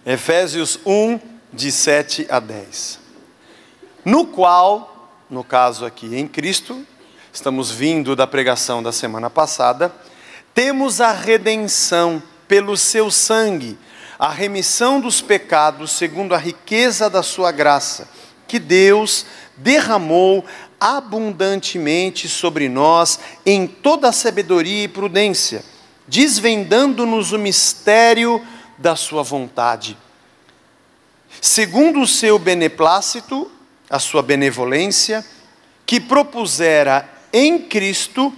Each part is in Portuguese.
Efésios 1, de 7 a 10. No qual, no caso aqui em Cristo, estamos vindo da pregação da semana passada, temos a redenção pelo seu sangue, a remissão dos pecados segundo a riqueza da sua graça, que Deus derramou abundantemente sobre nós em toda a sabedoria e prudência, desvendando-nos o mistério da sua vontade, segundo o seu beneplácito, a sua benevolência, que propusera em Cristo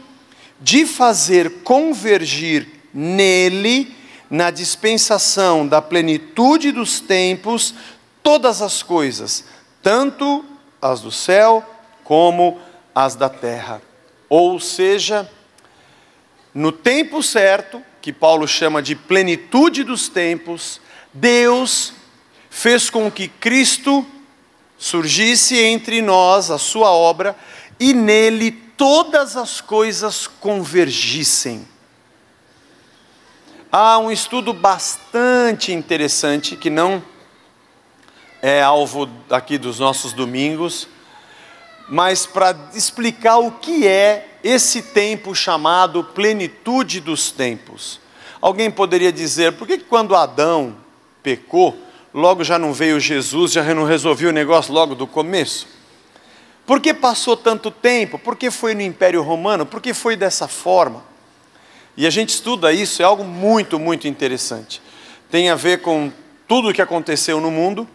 de fazer convergir nele, na dispensação da plenitude dos tempos, todas as coisas, tanto as do céu como as da terra. Ou seja, no tempo certo, que Paulo chama de plenitude dos tempos, Deus fez com que Cristo surgisse entre nós, a sua obra, e nele todas as coisas convergissem. Há um estudo bastante interessante, que não é alvo aqui dos nossos domingos, mas para explicar o que é esse tempo chamado plenitude dos tempos. Alguém poderia dizer, por que quando Adão pecou, logo já não veio Jesus, já não resolveu o negócio logo do começo? Por que passou tanto tempo? Por que foi no Império Romano? Por que foi dessa forma? E a gente estuda isso, é algo muito, muito interessante. Tem a ver com tudo o que aconteceu no mundo,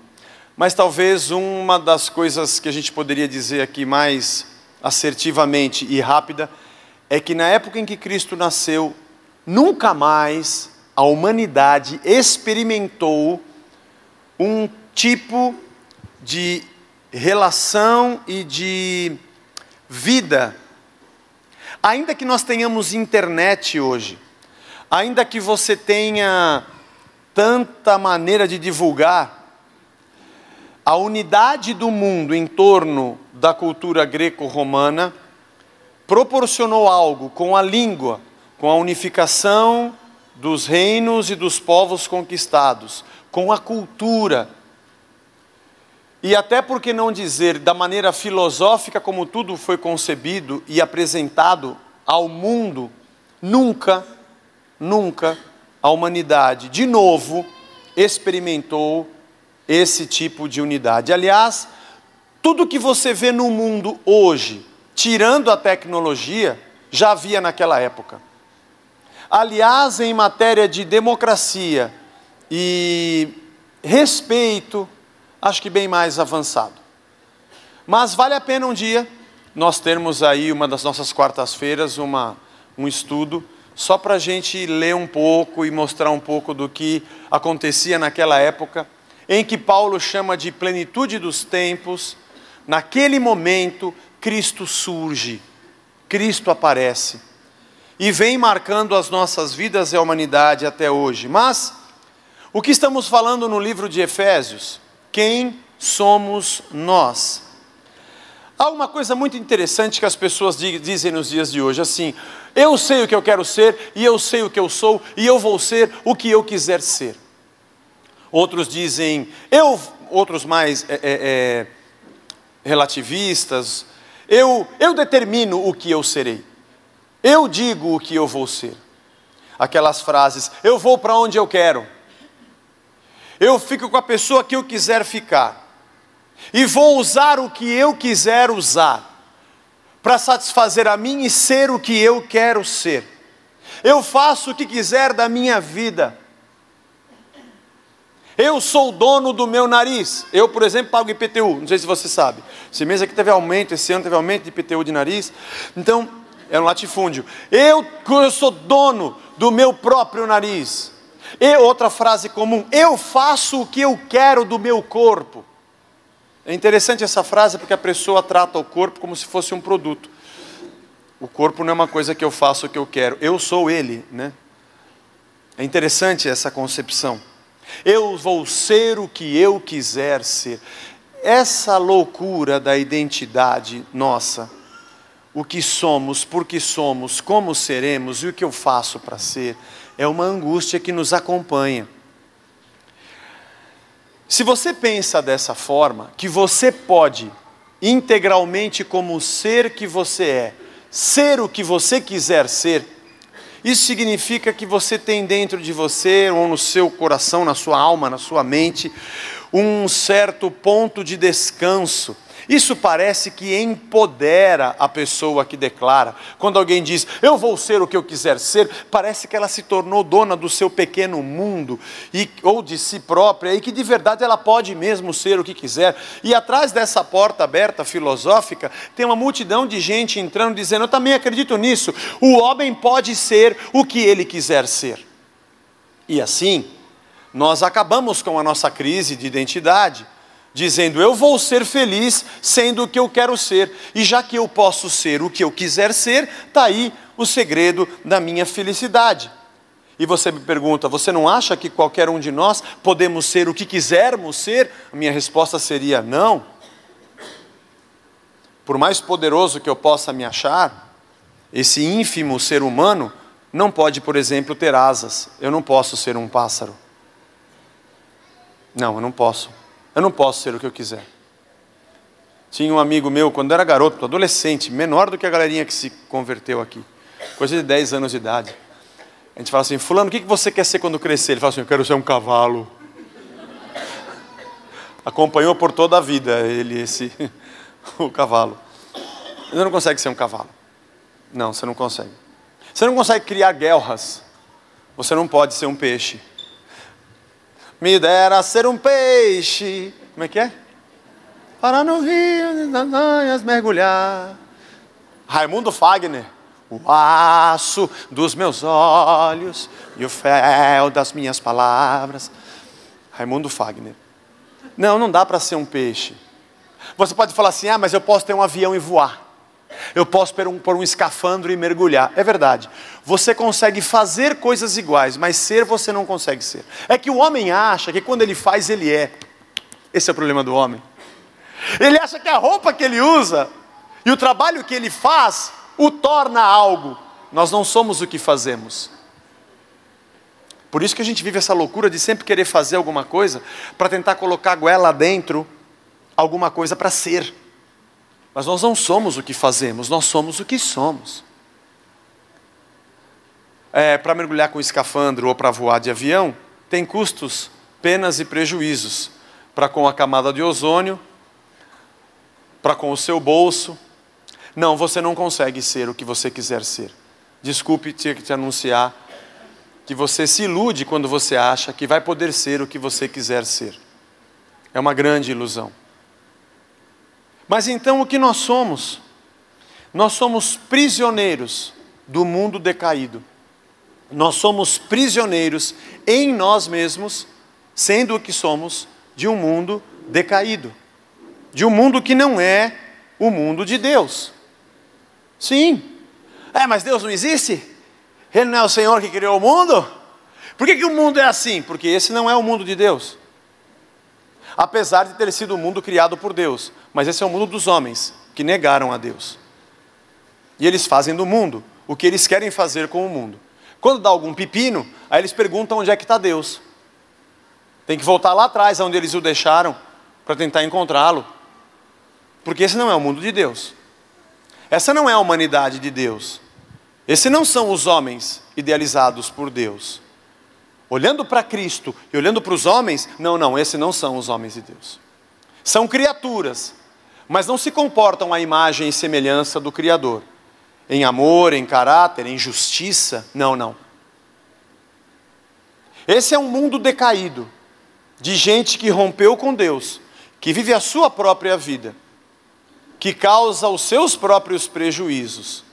mas talvez uma das coisas que a gente poderia dizer aqui mais assertivamente e rápida, é que na época em que Cristo nasceu, nunca mais a humanidade experimentou um tipo de relação e de vida. Ainda que nós tenhamos internet hoje, ainda que você tenha tanta maneira de divulgar, a unidade do mundo em torno da cultura greco-romana proporcionou algo com a língua, com a unificação dos reinos e dos povos conquistados, com a cultura. E até por que não dizer da maneira filosófica como tudo foi concebido e apresentado ao mundo, nunca a humanidade, de novo, experimentou esse tipo de unidade. Aliás, tudo que você vê no mundo hoje, tirando a tecnologia, já havia naquela época. Aliás, em matéria de democracia e respeito, acho que bem mais avançado. Mas vale a pena um dia nós termos aí, uma das nossas quartas-feiras, um estudo, só para a gente ler um pouco e mostrar um pouco do que acontecia naquela época, em que Paulo chama de plenitude dos tempos. Naquele momento, Cristo surge, Cristo aparece, e vem marcando as nossas vidas e a humanidade até hoje. Mas, o que estamos falando no livro de Efésios? Quem somos nós? Há uma coisa muito interessante que as pessoas dizem nos dias de hoje, assim: eu sei o que eu quero ser, e eu sei o que eu sou, e eu vou ser o que eu quiser ser. Outros dizem, outros mais relativistas, eu determino o que eu serei, eu digo o que eu vou ser. Aquelas frases, eu vou para onde eu quero, eu fico com a pessoa que eu quiser ficar, e vou usar o que eu quiser usar, para satisfazer a mim e ser o que eu quero ser. Eu faço o que quiser da minha vida. Eu sou o dono do meu nariz. Eu, por exemplo, pago IPTU, não sei se você sabe. Esse mês aqui teve aumento, esse ano teve aumento de IPTU de nariz. Então, é um latifúndio. Eu sou dono do meu próprio nariz. E outra frase comum, eu faço o que eu quero do meu corpo. É interessante essa frase porque a pessoa trata o corpo como se fosse um produto. O corpo não é uma coisa que eu faço o que eu quero, eu sou ele, né? É interessante essa concepção. Eu vou ser o que eu quiser ser. Essa loucura da identidade nossa, o que somos, por que somos, como seremos e o que eu faço para ser, é uma angústia que nos acompanha. Se você pensa dessa forma, que você pode, integralmente como o ser que você é, ser o que você quiser ser, isso significa que você tem dentro de você, ou no seu coração, na sua alma, na sua mente, um certo ponto de descanso. Isso parece que empodera a pessoa que declara. Quando alguém diz, eu vou ser o que eu quiser ser, parece que ela se tornou dona do seu pequeno mundo, ou de si própria, e que de verdade ela pode mesmo ser o que quiser. E atrás dessa porta aberta filosófica, tem uma multidão de gente entrando dizendo, eu também acredito nisso, o homem pode ser o que ele quiser ser. E assim, nós acabamos com a nossa crise de identidade, dizendo, eu vou ser feliz sendo o que eu quero ser, e já que eu posso ser o que eu quiser ser, está aí o segredo da minha felicidade. E você me pergunta, você não acha que qualquer um de nós podemos ser o que quisermos ser? A minha resposta seria, não. Por mais poderoso que eu possa me achar, esse ínfimo ser humano não pode, por exemplo, ter asas. Eu não posso ser um pássaro. Não, eu não posso. Eu não posso ser o que eu quiser. Tinha um amigo meu, quando era garoto, adolescente, menor do que a galerinha que se converteu aqui, coisa de 10 anos de idade. A gente fala assim, fulano, o que você quer ser quando crescer? Ele fala assim, eu quero ser um cavalo. Acompanhou por toda a vida ele, o cavalo. Você não consegue ser um cavalo. Não, você não consegue. Você não consegue criar guelras. Você não pode ser um peixe. Me dera ser um peixe. Como é que é? Para no rio das andanhas mergulhar. Raimundo Fagner. O aço dos meus olhos e o fel das minhas palavras. Raimundo Fagner. Não, não dá para ser um peixe. Você pode falar assim, mas eu posso ter um avião e voar. Eu posso pôr um escafandro e mergulhar. É verdade. Você consegue fazer coisas iguais, mas ser você não consegue ser. É que o homem acha que quando ele faz, ele é. Esse é o problema do homem. Ele acha que a roupa que ele usa e o trabalho que ele faz o torna algo. Nós não somos o que fazemos. Por isso que a gente vive essa loucura de sempre querer fazer alguma coisa para tentar colocar a goela dentro alguma coisa para ser. Mas nós não somos o que fazemos, nós somos o que somos. Para mergulhar com escafandro ou para voar de avião, tem custos, penas e prejuízos. Para com a camada de ozônio, para com o seu bolso. Não, você não consegue ser o que você quiser ser. Desculpe ter que te anunciar que você se ilude quando você acha que vai poder ser o que você quiser ser. É uma grande ilusão. Mas então o que nós somos? Nós somos prisioneiros do mundo decaído. Nós somos prisioneiros em nós mesmos, sendo o que somos, de um mundo decaído. De um mundo que não é o mundo de Deus. Sim. Mas Deus não existe? Ele não é o Senhor que criou o mundo? Por que o mundo é assim? Porque esse não é o mundo de Deus. Apesar de ter sido o mundo criado por Deus. Mas esse é o mundo dos homens, que negaram a Deus. E eles fazem do mundo o que eles querem fazer com o mundo. Quando dá algum pepino, aí eles perguntam onde é que está Deus. Tem que voltar lá atrás, onde eles o deixaram, para tentar encontrá-lo. Porque esse não é o mundo de Deus. Essa não é a humanidade de Deus. Esses não são os homens idealizados por Deus. Olhando para Cristo e olhando para os homens, não, esses não são os homens de Deus. São criaturas, mas não se comportam à imagem e semelhança do Criador. Em amor, em caráter, em justiça, não. Esse é um mundo decaído, de gente que rompeu com Deus, que vive a sua própria vida, que causa os seus próprios prejuízos,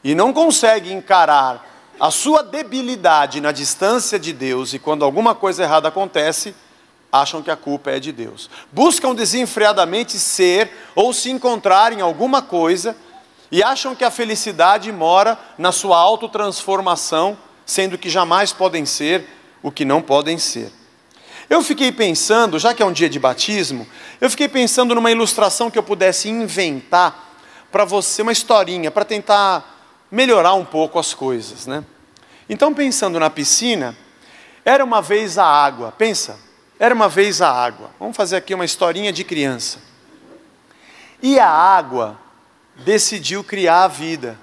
e não consegue encarar a sua debilidade na distância de Deus, e quando alguma coisa errada acontece, acham que a culpa é de Deus. Buscam desenfreadamente ser ou se encontrar em alguma coisa, e acham que a felicidade mora na sua autotransformação, sendo que jamais podem ser o que não podem ser. Eu fiquei pensando, já que é um dia de batismo, eu fiquei pensando numa ilustração que eu pudesse inventar para você, uma historinha, para tentar melhorar um pouco as coisas, né? Então, pensando na piscina, era uma vez a água, pensa, Era uma vez a água. Vamos fazer aqui uma historinha de criança. E a água decidiu criar a vida.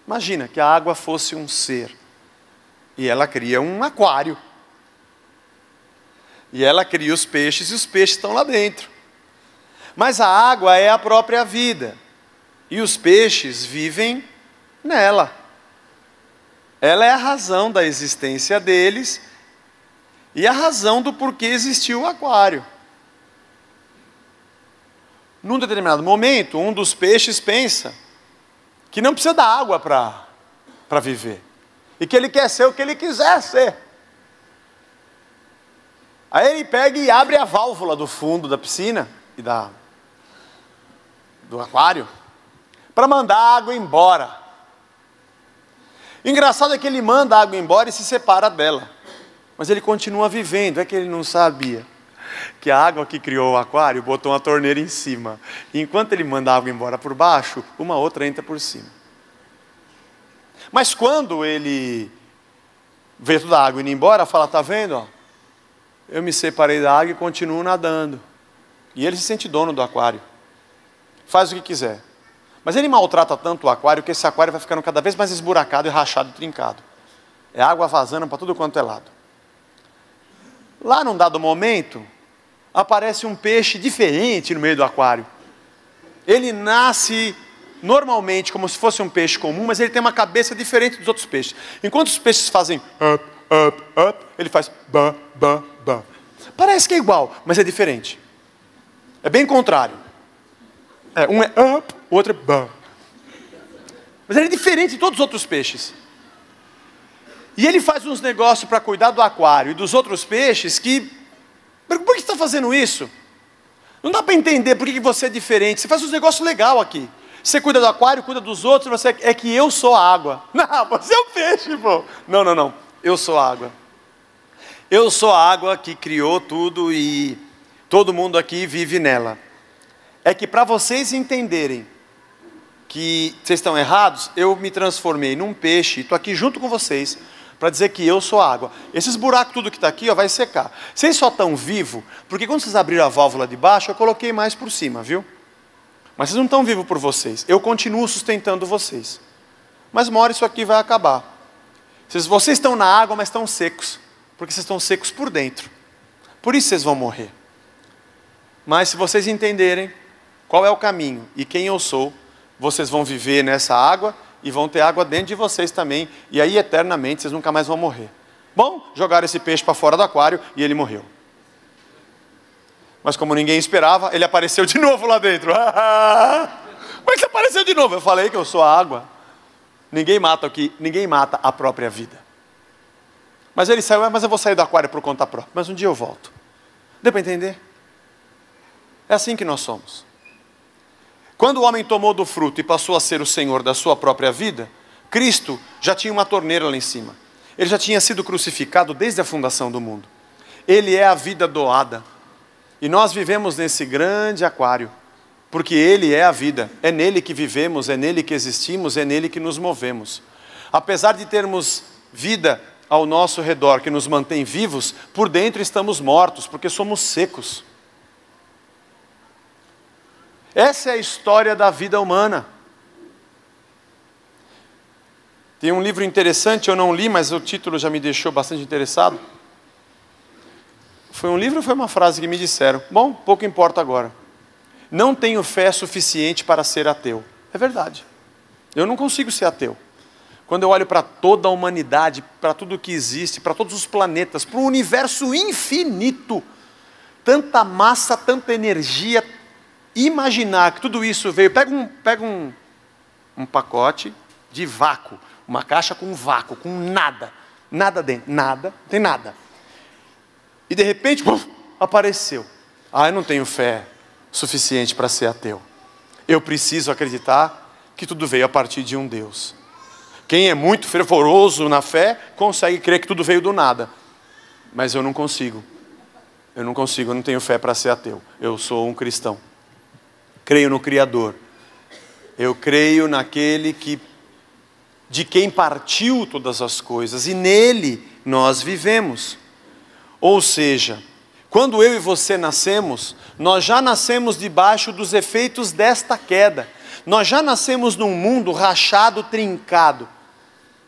Imagina que a água fosse um ser. E ela cria um aquário. E ela cria os peixes e os peixes estão lá dentro. Mas a água é a própria vida. E os peixes vivem nela. Ela é a razão da existência deles e a razão do porquê existiu o aquário. Num determinado momento, um dos peixes pensa que não precisa da água para viver. E que ele quer ser o que ele quiser ser. Aí ele pega e abre a válvula do fundo da piscina e do aquário para mandar a água embora. Engraçado é que ele manda a água embora e se separa dela. Mas ele continua vivendo. É que ele não sabia que a água que criou o aquário botou uma torneira em cima. E enquanto ele manda a água embora por baixo, uma outra entra por cima. Mas quando ele vê toda a água indo embora, fala, tá vendo? Ó, eu me separei da água e continuo nadando. E ele se sente dono do aquário. Faz o que quiser. Mas ele maltrata tanto o aquário que esse aquário vai ficando cada vez mais esburacado e rachado e trincado. É água vazando para tudo quanto é lado. Lá num dado momento, aparece um peixe diferente no meio do aquário. Ele nasce normalmente como se fosse um peixe comum, mas ele tem uma cabeça diferente dos outros peixes. Enquanto os peixes fazem up, up, up, ele faz ba, ba, ba. Parece que é igual, mas é diferente. É bem contrário. Um é up, o outro é ba. Mas ele é diferente de todos os outros peixes. E ele faz uns negócios para cuidar do aquário e dos outros peixes que... Por que você está fazendo isso? Não dá para entender por que você é diferente. Você faz uns negócios legais aqui. Você cuida do aquário, cuida dos outros, você é que eu sou a água. Não, você é o peixe, pô. Não. Eu sou a água. Eu sou a água que criou tudo e todo mundo aqui vive nela. É que para vocês entenderem que vocês estão errados, eu me transformei num peixe, estou aqui junto com vocês, para dizer que eu sou a água. Esses buracos, tudo que está aqui, ó, vai secar. Vocês só estão vivos, porque quando vocês abriram a válvula de baixo, eu coloquei mais por cima, viu? Mas vocês não estão vivos por vocês. Eu continuo sustentando vocês. Mas uma hora isso aqui vai acabar. Vocês estão na água, mas estão secos. Porque vocês estão secos por dentro. Por isso vocês vão morrer. Mas se vocês entenderem qual é o caminho e quem eu sou, vocês vão viver nessa água e vão ter água dentro de vocês também. E aí eternamente vocês nunca mais vão morrer. Bom, jogaram esse peixe para fora do aquário e ele morreu. Mas como ninguém esperava, ele apareceu de novo lá dentro. Como é que você apareceu de novo? Eu falei que eu sou a água. Ninguém mata a própria vida. Mas ele saiu, mas eu vou sair do aquário por conta própria. Mas um dia eu volto. Deu para entender? É assim que nós somos. Quando o homem tomou do fruto e passou a ser o Senhor da sua própria vida, Cristo já tinha uma torneira lá em cima. Ele já tinha sido crucificado desde a fundação do mundo. Ele é a vida doada. E nós vivemos nesse grande aquário, porque Ele é a vida. É nele que vivemos, é nele que existimos, é nele que nos movemos. Apesar de termos vida ao nosso redor, que nos mantém vivos, por dentro estamos mortos, porque somos secos. Essa é a história da vida humana. Tem um livro interessante, eu não li, mas o título já me deixou bastante interessado. Foi um livro ou foi uma frase que me disseram? Bom, pouco importa agora. Não tenho fé suficiente para ser ateu. É verdade. Eu não consigo ser ateu. Quando eu olho para toda a humanidade, para tudo que existe, para todos os planetas, para o universo infinito, tanta massa, tanta energia, imaginar que tudo isso veio... Pega um pacote de vácuo, uma caixa com vácuo, com nada. Nada dentro, nada, não tem nada. E de repente, apareceu. Eu não tenho fé suficiente para ser ateu. Eu preciso acreditar que tudo veio a partir de um Deus. Quem é muito fervoroso na fé, consegue crer que tudo veio do nada. Mas eu não consigo. Eu não tenho fé para ser ateu. Eu sou um cristão. Creio no Criador. Eu creio naquele de quem partiu todas as coisas. E nele nós vivemos. Ou seja, quando eu e você nascemos, nós já nascemos debaixo dos efeitos desta queda. Nós já nascemos num mundo rachado, trincado,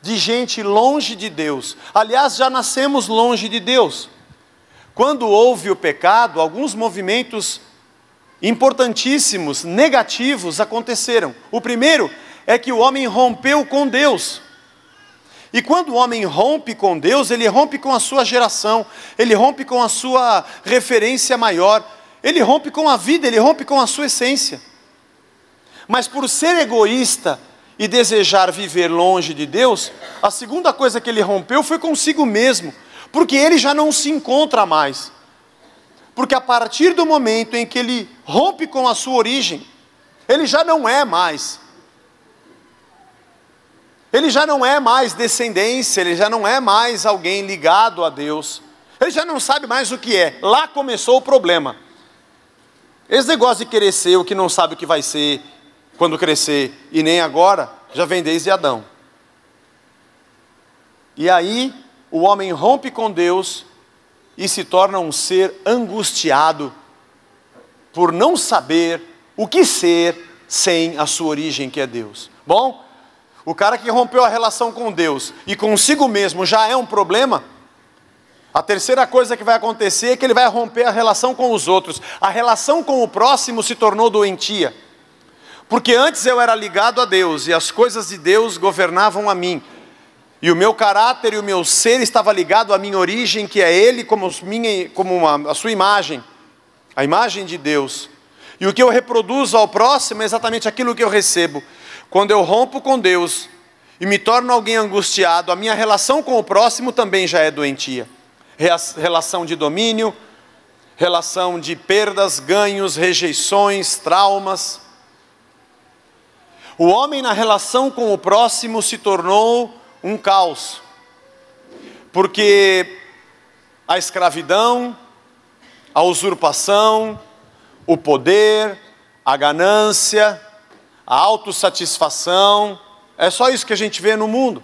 de gente longe de Deus. Aliás, já nascemos longe de Deus. Quando houve o pecado, alguns movimentos importantíssimos, negativos, aconteceram. O primeiro é que o homem rompeu com Deus. E quando o homem rompe com Deus, ele rompe com a sua geração, ele rompe com a sua referência maior, ele rompe com a vida, ele rompe com a sua essência. Mas por ser egoísta e desejar viver longe de Deus, a segunda coisa que ele rompeu foi consigo mesmo, porque ele já não se encontra mais. Porque a partir do momento em que ele rompe com a sua origem, ele já não é mais. Ele já não é mais descendência, ele já não é mais alguém ligado a Deus. Ele já não sabe mais o que é. Lá começou o problema. Esse negócio de querer ser o que não sabe o que vai ser quando crescer, e nem agora, já vem desde Adão. E aí, o homem rompe com Deus e se torna um ser angustiado por não saber o que ser sem a sua origem, que é Deus. Bom, o cara que rompeu a relação com Deus e consigo mesmo já é um problema. A terceira coisa que vai acontecer é que ele vai romper a relação com os outros. A relação com o próximo se tornou doentia. Porque antes eu era ligado a Deus e as coisas de Deus governavam a mim. E o meu caráter e o meu ser estava ligado à minha origem, que é Ele como a sua imagem, a imagem de Deus. E o que eu reproduzo ao próximo é exatamente aquilo que eu recebo. Quando eu rompo com Deus e me torno alguém angustiado, a minha relação com o próximo também já é doentia. Relação de domínio, relação de perdas, ganhos, rejeições, traumas. O homem na relação com o próximo se tornou um caos, porque a escravidão, a usurpação, o poder, a ganância, a autossatisfação, é só isso que a gente vê no mundo.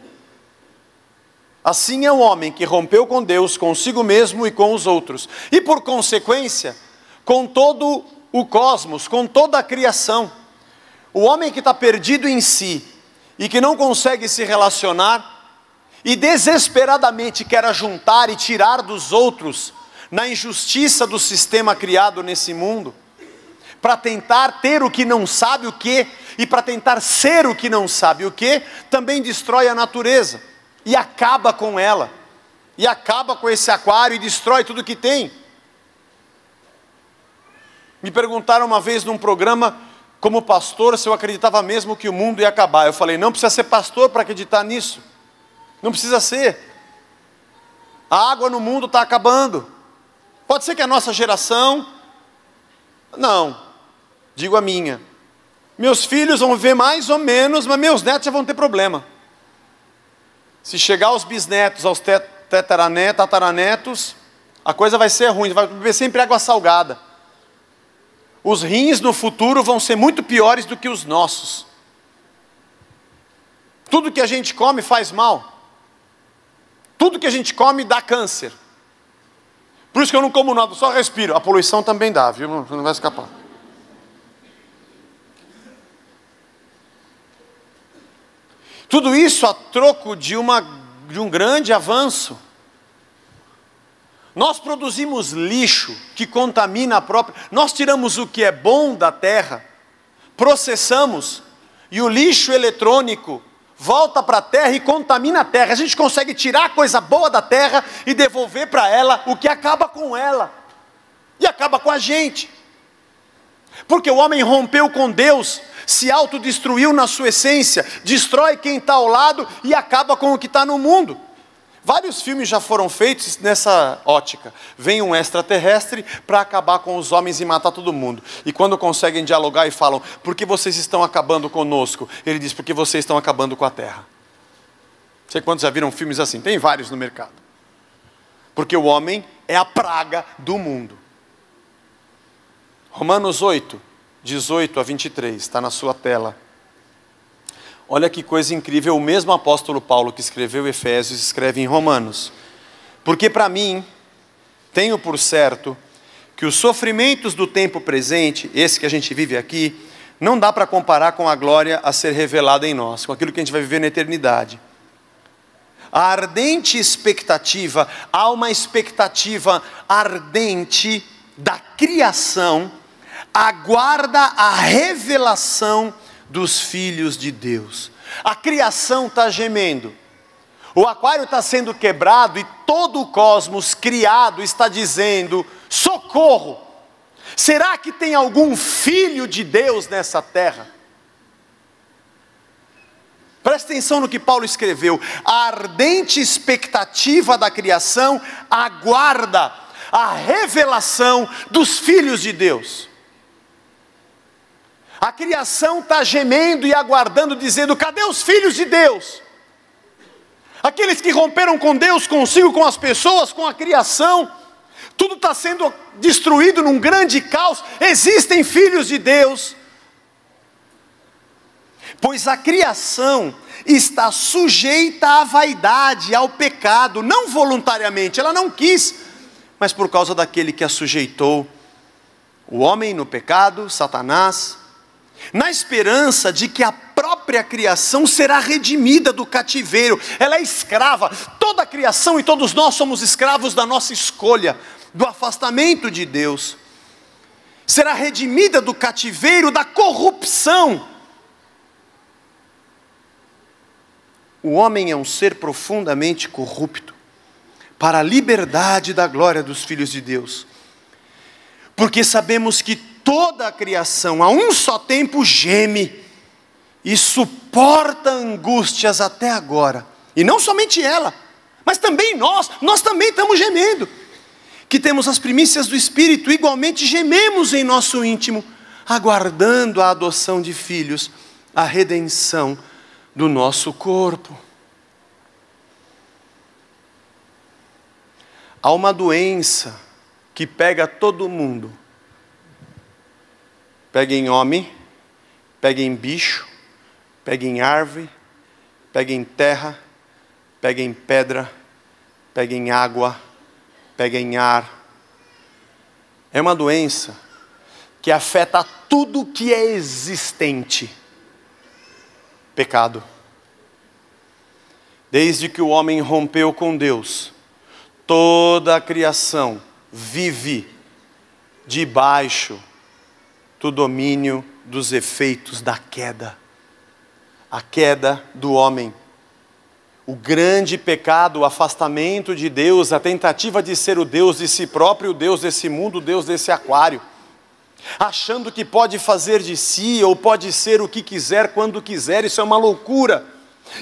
Assim é o homem que rompeu com Deus, consigo mesmo e com os outros, e por consequência, com todo o cosmos, com toda a criação. O homem que está perdido em si, e que não consegue se relacionar, e desesperadamente quer ajuntar e tirar dos outros, na injustiça do sistema criado nesse mundo, para tentar ter o que não sabe o que, e para tentar ser o que não sabe o que, também destrói a natureza, e acaba com ela, e acaba com esse aquário, e destrói tudo que tem. Me perguntaram uma vez num programa, como pastor, se eu acreditava mesmo que o mundo ia acabar. Eu falei, não precisa ser pastor para acreditar nisso. Não precisa ser. A água no mundo está acabando. Pode ser que a nossa geração... Não, digo a minha. Meus filhos vão viver mais ou menos, mas meus netos já vão ter problema. Se chegar aos bisnetos, aos tataranetos, a coisa vai ser ruim, vai beber sempre água salgada. Os rins no futuro vão ser muito piores do que os nossos. Tudo que a gente come faz mal. Tudo que a gente come dá câncer. Por isso que eu não como nada, só respiro. A poluição também dá, viu? Não vai escapar. Tudo isso a troco de um grande avanço. Nós produzimos lixo que contamina a própria... Nós tiramos o que é bom da terra, processamos, e o lixo eletrônico volta para a terra e contamina a terra. A gente consegue tirar a coisa boa da terra e devolver para ela o que acaba com ela. E acaba com a gente. Porque o homem rompeu com Deus, se autodestruiu na sua essência, destrói quem está ao lado e acaba com o que está no mundo. Vários filmes já foram feitos nessa ótica. Vem um extraterrestre para acabar com os homens e matar todo mundo. E quando conseguem dialogar e falam, por que vocês estão acabando conosco? Ele diz, porque vocês estão acabando com a terra. Não sei quantos já viram filmes assim, tem vários no mercado. Porque o homem é a praga do mundo. Romanos 8, 18 a 23, está na sua tela. Olha que coisa incrível, o mesmo apóstolo Paulo que escreveu Efésios, escreve em Romanos. Porque para mim, tenho por certo que os sofrimentos do tempo presente, esse que a gente vive aqui, não dá para comparar com a glória a ser revelada em nós, com aquilo que a gente vai viver na eternidade. A ardente expectativa, há uma expectativa ardente da criação, aguarda a revelação dos filhos de Deus. A criação está gemendo, o aquário está sendo quebrado e todo o cosmos criado está dizendo: socorro! Será que tem algum filho de Deus nessa terra? Presta atenção no que Paulo escreveu. A ardente expectativa da criação aguarda a revelação dos filhos de Deus. A criação está gemendo e aguardando, dizendo: cadê os filhos de Deus? Aqueles que romperam com Deus, consigo, com as pessoas, com a criação. Tudo está sendo destruído num grande caos. Existem filhos de Deus. Pois a criação está sujeita à vaidade, ao pecado, não voluntariamente, ela não quis, mas por causa daquele que a sujeitou, o homem no pecado, Satanás, na esperança de que a própria criação será redimida do cativeiro. Ela é escrava, toda a criação e todos nós somos escravos da nossa escolha, do afastamento de Deus. Será redimida do cativeiro, da corrupção. O homem é um ser profundamente corrupto, para a liberdade da glória dos filhos de Deus. Porque sabemos que toda a criação, a um só tempo, geme e suporta angústias até agora. E não somente ela, mas também nós também estamos gemendo. Que temos as primícias do Espírito, igualmente gememos em nosso íntimo, aguardando a adoção de filhos, a redenção do nosso corpo. Há uma doença que pega todo mundo. Pega em homem, pega em bicho, pega em árvore, pega em terra, pega em pedra, pega em água, pega em ar. É uma doença que afeta tudo que é existente. Pecado. Desde que o homem rompeu com Deus, toda a criação vive debaixo do domínio dos efeitos da queda. A queda do homem. O grande pecado, o afastamento de Deus, a tentativa de ser o Deus de si próprio, o Deus desse mundo, o Deus desse aquário. Achando que pode fazer de si, ou pode ser o que quiser, quando quiser, isso é uma loucura.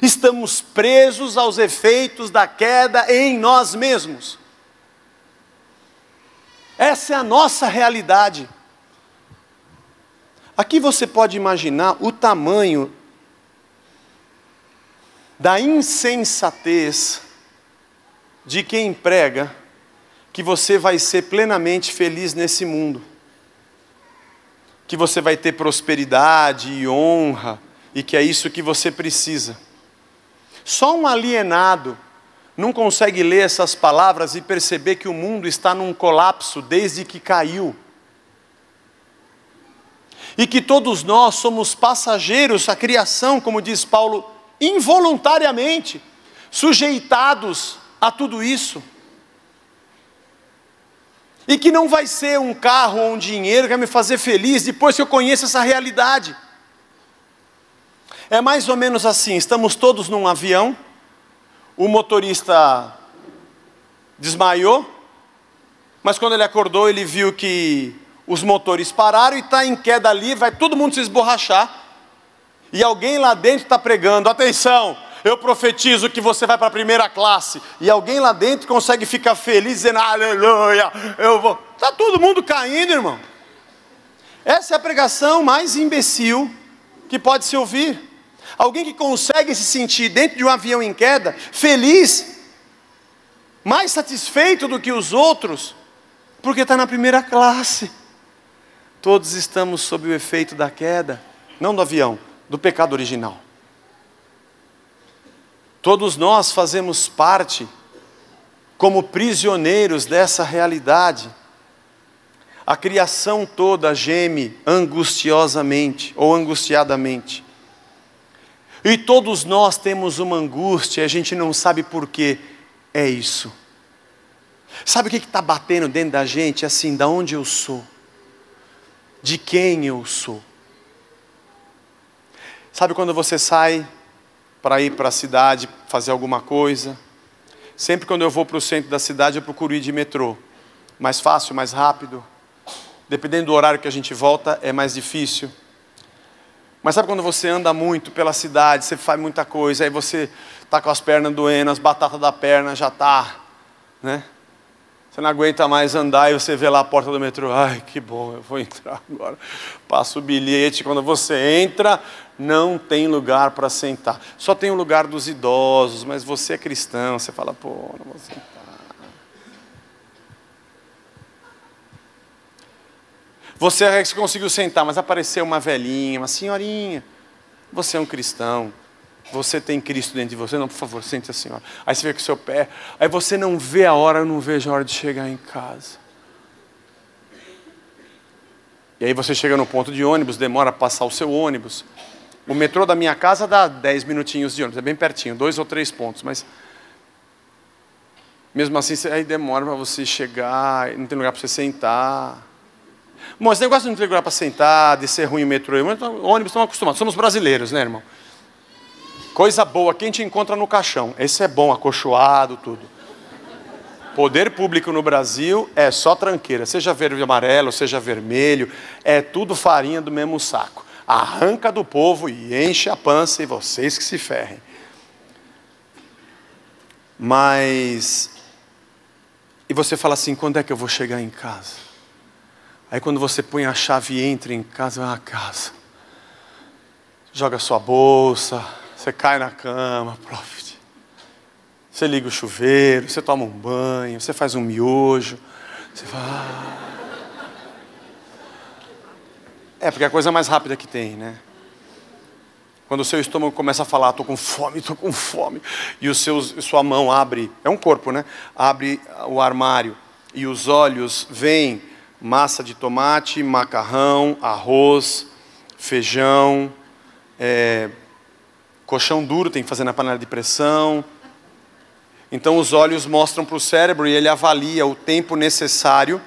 Estamos presos aos efeitos da queda em nós mesmos. Essa é a nossa realidade. Aqui você pode imaginar o tamanho da insensatez de quem prega que você vai ser plenamente feliz nesse mundo. Que você vai ter prosperidade e honra, e que é isso que você precisa. Só um alienado não consegue ler essas palavras e perceber que o mundo está num colapso desde que caiu. E que todos nós somos passageiros, a criação, como diz Paulo, involuntariamente, sujeitados a tudo isso. E que não vai ser um carro ou um dinheiro que vai me fazer feliz depois que eu conheço essa realidade. É mais ou menos assim, estamos todos num avião, o motorista desmaiou, mas quando ele acordou ele viu que os motores pararam e está em queda livre, vai todo mundo se esborrachar, e alguém lá dentro está pregando: atenção, eu profetizo que você vai para a primeira classe, e alguém lá dentro consegue ficar feliz, dizendo: aleluia, eu vou. Está todo mundo caindo, irmão. Essa é a pregação mais imbecil que pode se ouvir. Alguém que consegue se sentir dentro de um avião em queda, feliz, mais satisfeito do que os outros, porque está na primeira classe. Todos estamos sob o efeito da queda, não do avião, do pecado original. Todos nós fazemos parte como prisioneiros dessa realidade. A criação toda geme angustiosamente ou angustiadamente. E todos nós temos uma angústia e a gente não sabe por quê. É isso. Sabe o que está batendo dentro da gente? Assim, da onde eu sou? De quem eu sou? Sabe quando você sai para ir para a cidade, fazer alguma coisa? Sempre quando eu vou para o centro da cidade, eu procuro ir de metrô. Mais fácil, mais rápido. Dependendo do horário que a gente volta, é mais difícil. Mas sabe quando você anda muito pela cidade, você faz muita coisa, aí você está com as pernas doendo, as batatas da perna já tá, né? Você não aguenta mais andar e você vê lá a porta do metrô. Ai, que bom, eu vou entrar agora. Passa o bilhete, quando você entra, não tem lugar para sentar. Só tem o lugar dos idosos, mas você é cristão, você fala, pô, não vou sentar. Você conseguiu sentar, mas apareceu uma velhinha, uma senhorinha. Você é um cristão. Você tem Cristo dentro de você. Não, por favor, sente a senhora. Aí você vê com o seu pé. Aí você não vê a hora, eu não vejo a hora de chegar em casa. E aí você chega no ponto de ônibus, demora a passar o seu ônibus. O metrô da minha casa dá 10 minutinhos de ônibus. É bem pertinho, 2 ou 3 pontos. Mas mesmo assim, aí demora para você chegar. Não tem lugar para você sentar. Bom, esse negócio de não ter lugar para sentar, de ser ruim o metrô, o ônibus estão acostumados. Somos brasileiros, né, irmão? Coisa boa, quem te encontra no caixão. Esse é bom, acolchoado, tudo. Poder público no Brasil é só tranqueira. Seja verde e amarelo, seja vermelho, é tudo farinha do mesmo saco. Arranca do povo e enche a pança e vocês que se ferrem. Mas... E você fala assim, quando é que eu vou chegar em casa? Aí quando você põe a chave e entra em casa, vai a casa. Joga sua bolsa, você cai na cama, profit. Você liga o chuveiro, você toma um banho, você faz um miojo. Você fala... É, porque é a coisa mais rápida que tem, né? Quando o seu estômago começa a falar, estou com fome, e sua mão abre, é um corpo, né? Abre o armário e os olhos veem massa de tomate, macarrão, arroz, feijão, colchão duro, tem que fazer na panela de pressão. Então os olhos mostram para o cérebro e ele avalia o tempo necessário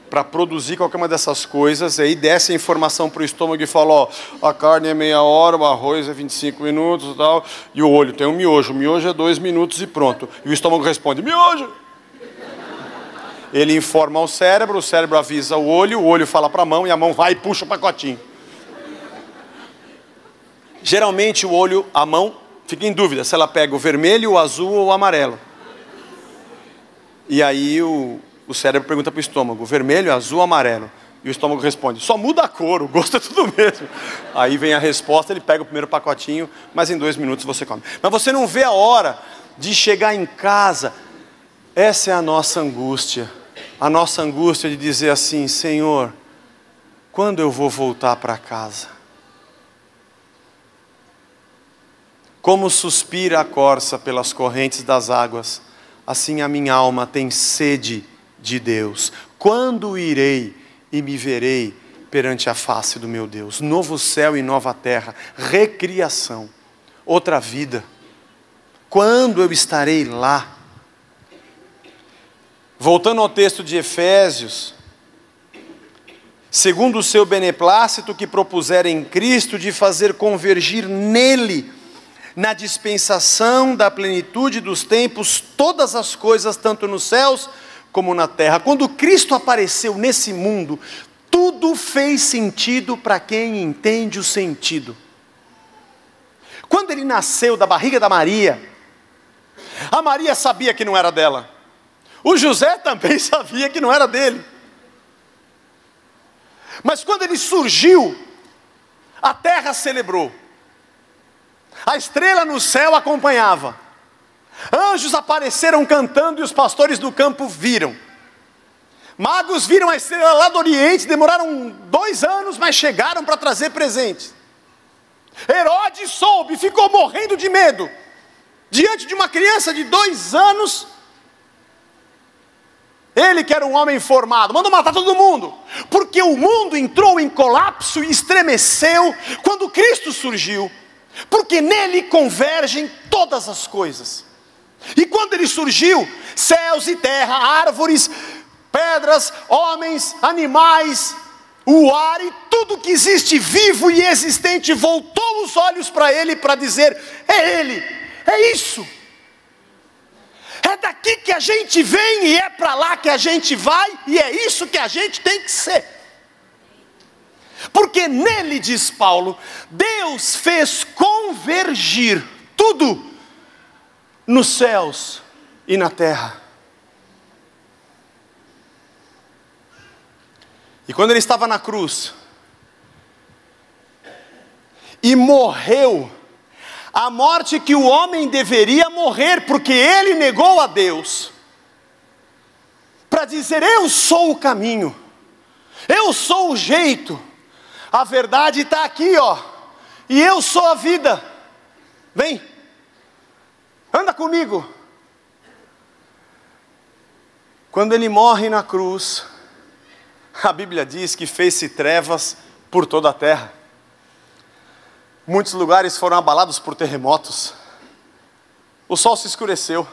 para produzir qualquer uma dessas coisas. E aí desce a informação para o estômago e fala, ó, a carne é meia hora, o arroz é 25 minutos e tal. E o olho tem um miojo, o miojo é 2 minutos e pronto. E o estômago responde, miojo! Ele informa ao cérebro, o cérebro avisa o olho fala para a mão e a mão vai e puxa o pacotinho. Geralmente a mão fica em dúvida se ela pega o vermelho, o azul ou o amarelo. E aí o cérebro pergunta para o estômago, vermelho, azul, amarelo. E o estômago responde, só muda a cor, o gosto é tudo mesmo. Aí vem a resposta, ele pega o primeiro pacotinho, mas em 2 minutos você come. Mas você não vê a hora de chegar em casa. Essa é a nossa angústia. A nossa angústia de dizer assim, Senhor, quando eu vou voltar para casa? Como suspira a corça pelas correntes das águas, assim a minha alma tem sede de Deus. Quando irei e me verei perante a face do meu Deus? Novo céu e nova terra, recriação, outra vida. Quando eu estarei lá? Voltando ao texto de Efésios, segundo o seu beneplácito que propuser em Cristo de fazer convergir nele, na dispensação da plenitude dos tempos, todas as coisas, tanto nos céus como na terra. Quando Cristo apareceu nesse mundo, tudo fez sentido para quem entende o sentido. Quando ele nasceu da barriga da Maria, a Maria sabia que não era dela. O José também sabia que não era dele. Mas quando ele surgiu, a terra celebrou. A estrela no céu acompanhava. Anjos apareceram cantando e os pastores do campo viram. Magos viram a estrela lá do Oriente, demoraram 2 anos, mas chegaram para trazer presentes. Herodes soube, ficou morrendo de medo. Diante de uma criança de 2 anos, Ele que era um homem formado, mandou matar todo mundo, porque o mundo entrou em colapso e estremeceu quando Cristo surgiu, porque nele convergem todas as coisas. E quando ele surgiu, céus e terra, árvores, pedras, homens, animais, o ar e tudo que existe vivo e existente voltou os olhos para ele para dizer: é ele, é isso. É daqui que a gente vem e é para lá que a gente vai, e é isso que a gente tem que ser. Porque nele, diz Paulo, Deus fez convergir tudo nos céus e na terra. E quando ele estava na cruz e morreu a morte que o homem deveria morrer, porque ele negou a Deus, para dizer: eu sou o caminho, eu sou o jeito, a verdade está aqui, ó, e eu sou a vida, vem, anda comigo. Quando ele morre na cruz, a Bíblia diz que fez-se trevas por toda a terra. Muitos lugares foram abalados por terremotos. O sol se escureceu.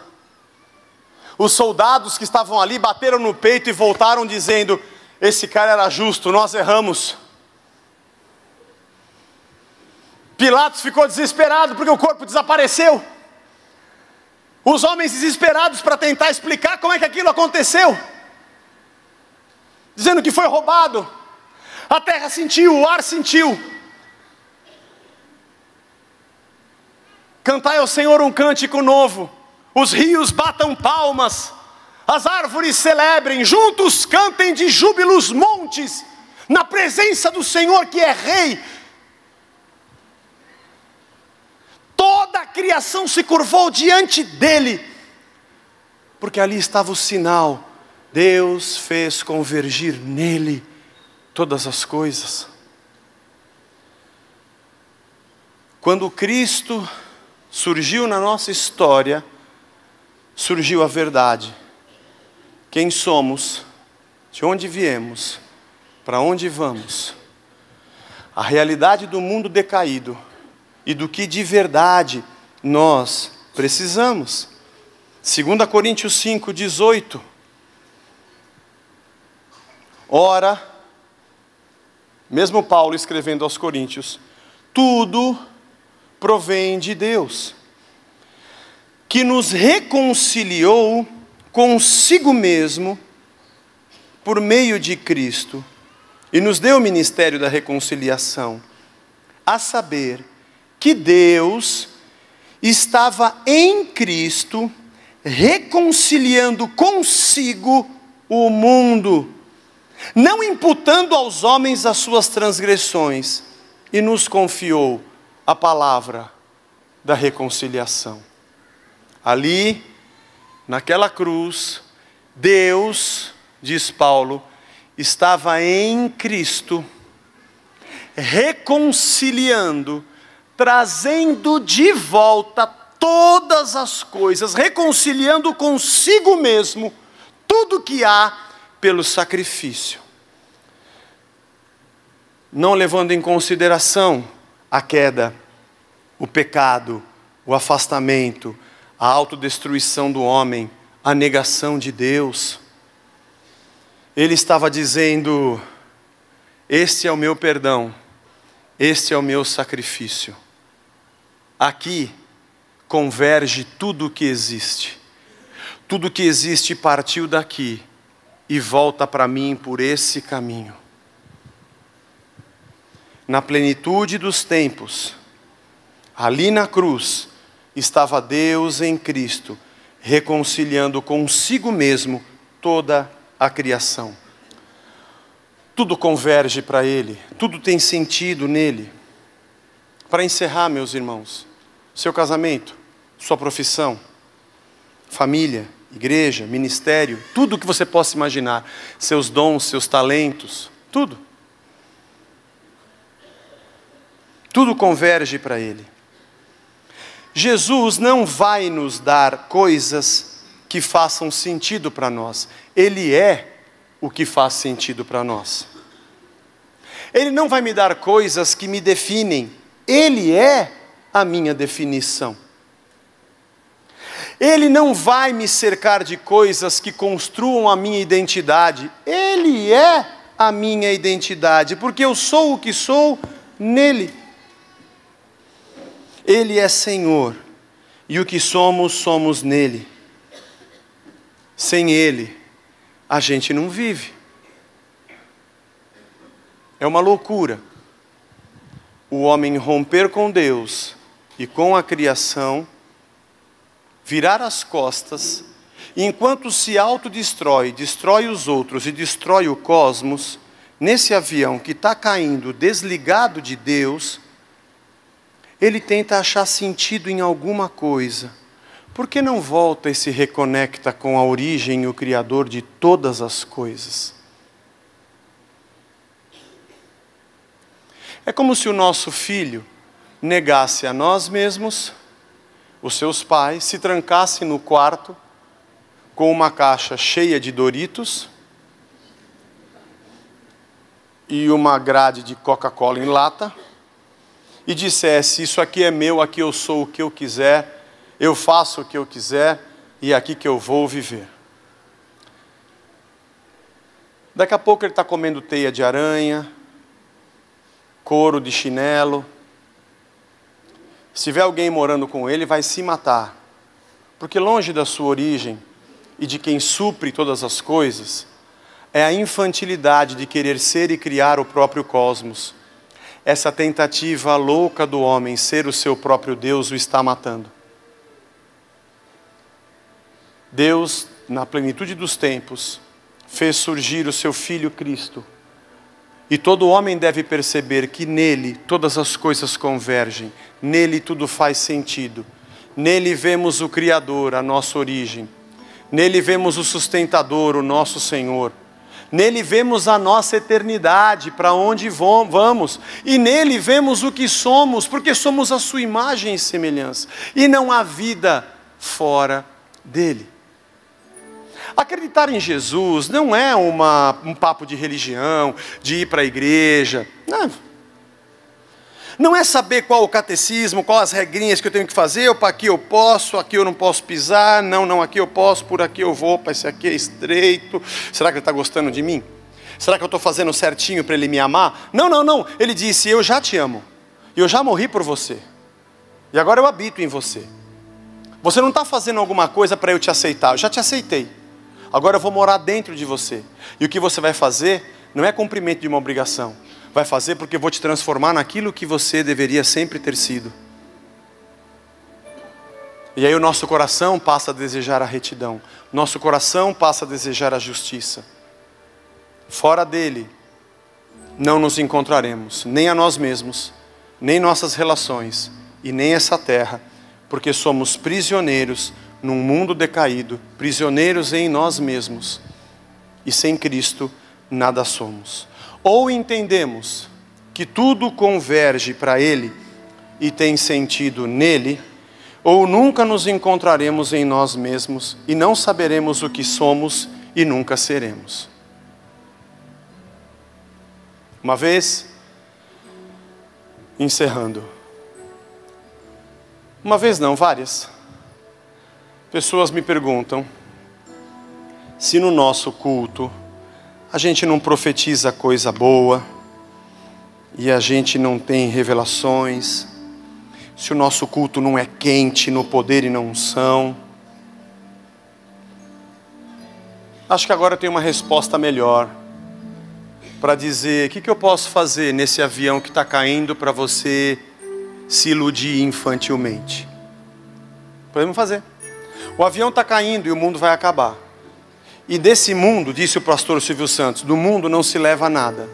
Os soldados que estavam ali bateram no peito e voltaram dizendo: esse cara era justo, nós erramos. Pilatos ficou desesperado porque o corpo desapareceu. Os homens desesperados para tentar explicar como é que aquilo aconteceu, dizendo que foi roubado. A terra sentiu, o ar sentiu. Cantai ao Senhor um cântico novo, os rios batam palmas, as árvores celebrem, juntos cantem de júbilo os montes, na presença do Senhor que é Rei. Toda a criação se curvou diante dele, porque ali estava o sinal: Deus fez convergir nele todas as coisas. Quando Cristo surgiu na nossa história, surgiu a verdade. Quem somos, de onde viemos, para onde vamos. A realidade do mundo decaído e do que de verdade nós precisamos. 2 Coríntios 5:18. Ora, mesmo Paulo escrevendo aos Coríntios, tudo provém de Deus, que nos reconciliou consigo mesmo por meio de Cristo e nos deu o ministério da reconciliação, a saber, que Deus estava em Cristo reconciliando consigo o mundo, não imputando aos homens as suas transgressões, e nos confiou a palavra da reconciliação. Ali, naquela cruz, Deus, diz Paulo, estava em Cristo, reconciliando, trazendo de volta todas as coisas, reconciliando consigo mesmo tudo que há pelo sacrifício. Não levando em consideração a queda, o pecado, o afastamento, a autodestruição do homem, a negação de Deus. Ele estava dizendo: este é o meu perdão, este é o meu sacrifício. Aqui converge tudo o que existe. Tudo que existe partiu daqui e volta para mim por esse caminho. Na plenitude dos tempos, ali na cruz, estava Deus em Cristo, reconciliando consigo mesmo toda a criação. Tudo converge para Ele, tudo tem sentido nele. Para encerrar, meus irmãos, seu casamento, sua profissão, família, igreja, ministério, tudo o que você possa imaginar, seus dons, seus talentos, tudo. Tudo converge para Ele. Jesus não vai nos dar coisas que façam sentido para nós. Ele é o que faz sentido para nós. Ele não vai me dar coisas que me definem. Ele é a minha definição. Ele não vai me cercar de coisas que construam a minha identidade. Ele é a minha identidade, porque eu sou o que sou nele. Ele é Senhor, e o que somos, somos nele. Sem Ele, a gente não vive. É uma loucura o homem romper com Deus e com a criação, virar as costas, e enquanto se autodestrói, destrói os outros e destrói o cosmos, nesse avião que está caindo desligado de Deus, ele tenta achar sentido em alguma coisa. Por que não volta e se reconecta com a origem e o Criador de todas as coisas? É como se o nosso filho negasse a nós mesmos, os seus pais, se trancasse no quarto com uma caixa cheia de Doritos e uma grade de Coca-Cola em lata e dissesse: isso aqui é meu, aqui eu sou o que eu quiser, eu faço o que eu quiser e é aqui que eu vou viver. Daqui a pouco ele está comendo teia de aranha, couro de chinelo. Se tiver alguém morando com ele, vai se matar. Porque longe da sua origem e de quem supre todas as coisas, é a infantilidade de querer ser e criar o próprio cosmos. Essa tentativa louca do homem ser o seu próprio Deus o está matando. Deus, na plenitude dos tempos, fez surgir o seu Filho Cristo. E todo homem deve perceber que nele todas as coisas convergem, nele tudo faz sentido. Nele vemos o Criador, a nossa origem. Nele vemos o sustentador, o nosso Senhor. Nele vemos a nossa eternidade, para onde vamos. E nele vemos o que somos, porque somos a sua imagem e semelhança. E não há vida fora dele. Acreditar em Jesus não é um papo de religião, de ir para a igreja. Não é saber qual o catecismo, qual as regrinhas que eu tenho que fazer. Aqui eu posso, aqui eu não posso pisar. Não, aqui eu posso, por aqui eu vou. Esse aqui é estreito. Será que ele está gostando de mim? Será que eu estou fazendo certinho para ele me amar? Não. Ele disse: eu já te amo. E eu já morri por você. E agora eu habito em você. Você não está fazendo alguma coisa para eu te aceitar. Eu já te aceitei. Agora eu vou morar dentro de você. E o que você vai fazer não é cumprimento de uma obrigação. Vai fazer porque eu vou te transformar naquilo que você deveria sempre ter sido. E aí o nosso coração passa a desejar a retidão. Nosso coração passa a desejar a justiça. Fora dele, não nos encontraremos, nem a nós mesmos, nem nossas relações, e nem essa terra, porque somos prisioneiros num mundo decaído, prisioneiros em nós mesmos, e sem Cristo nada somos. Ou entendemos que tudo converge para Ele e tem sentido nele, ou nunca nos encontraremos em nós mesmos e não saberemos o que somos e nunca seremos. Uma vez, encerrando, uma vez não, várias pessoas me perguntam se no nosso culto a gente não profetiza coisa boa e a gente não tem revelações, se o nosso culto não é quente no poder e na unção. Acho que agora eu tenho uma resposta melhor para dizer: o que eu posso fazer nesse avião que está caindo para você se iludir infantilmente? Podemos fazer. O avião está caindo e o mundo vai acabar. E desse mundo, disse o pastor Silvio Santos, do mundo não se leva nada.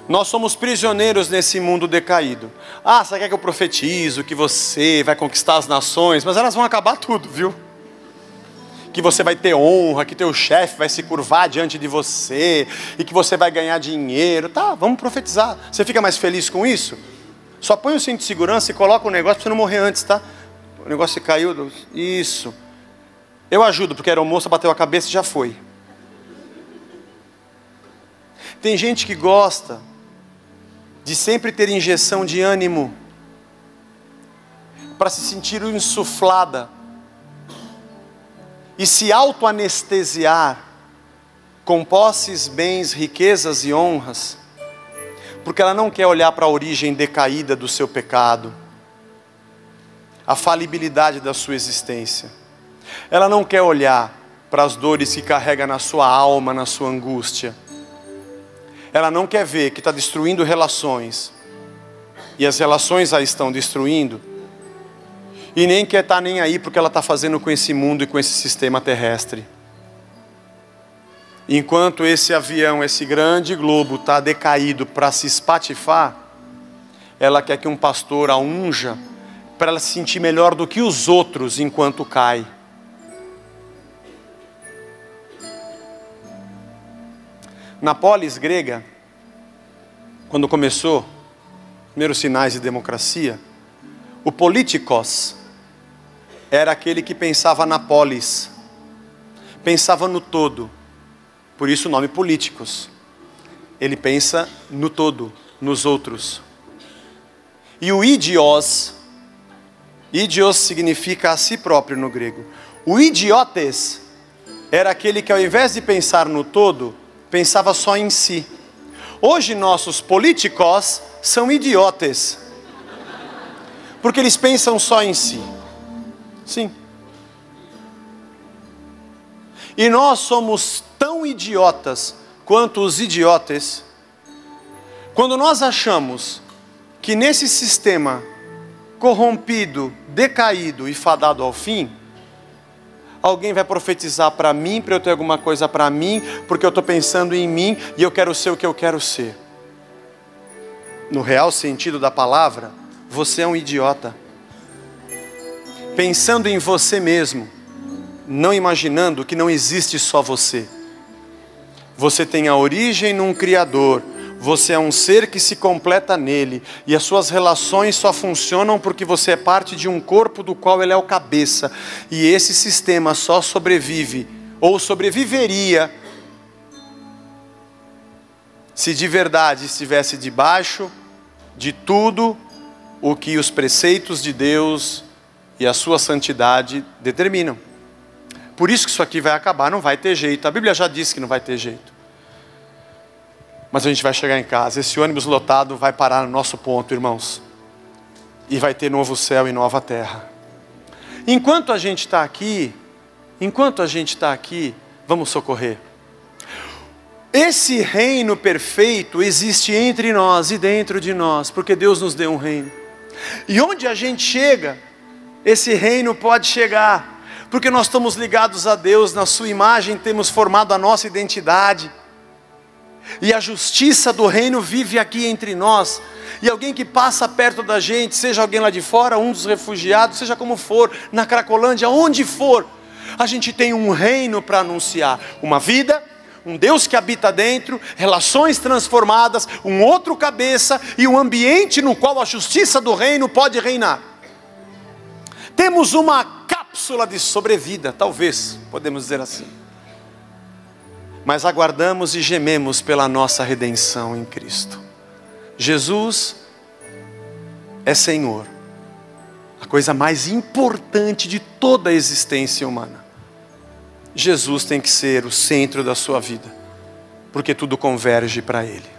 Nós somos prisioneiros nesse mundo decaído. Você quer que eu profetizo que você vai conquistar as nações? Mas elas vão acabar tudo, viu? Que você vai ter honra, que teu chefe vai se curvar diante de você, e que você vai ganhar dinheiro. Tá, vamos profetizar. Você fica mais feliz com isso? Só põe o cinto de segurança e coloca o negócio para você não morrer antes, tá? O negócio caiu, isso. Eu ajudo, porque a aeromoça bateu a cabeça e já foi. Tem gente que gosta de sempre ter injeção de ânimo, para se sentir insuflada e se auto-anestesiar com posses, bens, riquezas e honras, porque ela não quer olhar para a origem decaída do seu pecado, a falibilidade da sua existência. Ela não quer olhar para as dores que carrega na sua alma, na sua angústia. Ela não quer ver que está destruindo relações, e as relações a estão destruindo, e nem quer estar nem aí porque ela está fazendo com esse mundo e com esse sistema terrestre. Enquanto esse avião, esse grande globo está decaído para se espatifar, ela quer que um pastor a unja para ela se sentir melhor do que os outros enquanto cai. Na polis grega, quando começou, primeiros sinais de democracia, o politikos era aquele que pensava na polis, pensava no todo, por isso o nome políticos. Ele pensa no todo, nos outros. E o idios significa a si próprio no grego. O idiotes era aquele que ao invés de pensar no todo, pensava só em si. Hoje nossos políticos são idiotes, porque eles pensam só em si. Sim. E nós somos tão idiotas quanto os idiotes, quando nós achamos que nesse sistema corrompido, decaído e fadado ao fim, alguém vai profetizar para mim, para eu ter alguma coisa para mim, porque eu estou pensando em mim e eu quero ser o que eu quero ser. No real sentido da palavra, você é um idiota. Pensando em você mesmo, não imaginando que não existe só você. Você tem a origem num Criador. Você é um ser que se completa nele, e as suas relações só funcionam porque você é parte de um corpo do qual ele é o cabeça, e esse sistema só sobrevive, ou sobreviveria, se de verdade estivesse debaixo de tudo o que os preceitos de Deus e a sua santidade determinam. Por isso que isso aqui vai acabar, não vai ter jeito. A Bíblia já disse que não vai ter jeito. Mas a gente vai chegar em casa, esse ônibus lotado vai parar no nosso ponto, irmãos. E vai ter novo céu e nova terra. Enquanto a gente está aqui, vamos socorrer. Esse reino perfeito existe entre nós e dentro de nós, porque Deus nos deu um reino. E onde a gente chega, esse reino pode chegar, porque nós estamos ligados a Deus, na sua imagem temos formado a nossa identidade. E a justiça do reino vive aqui entre nós. E alguém que passa perto da gente, seja alguém lá de fora, um dos refugiados, seja como for, na Cracolândia, onde for, a gente tem um reino para anunciar. Uma vida, um Deus que habita dentro, relações transformadas, um outro cabeça e um ambiente no qual a justiça do reino pode reinar. Temos uma cápsula de sobrevida, talvez, podemos dizer assim. Mas aguardamos e gememos pela nossa redenção em Cristo. Jesus é Senhor. A coisa mais importante de toda a existência humana. Jesus tem que ser o centro da sua vida, porque tudo converge para Ele.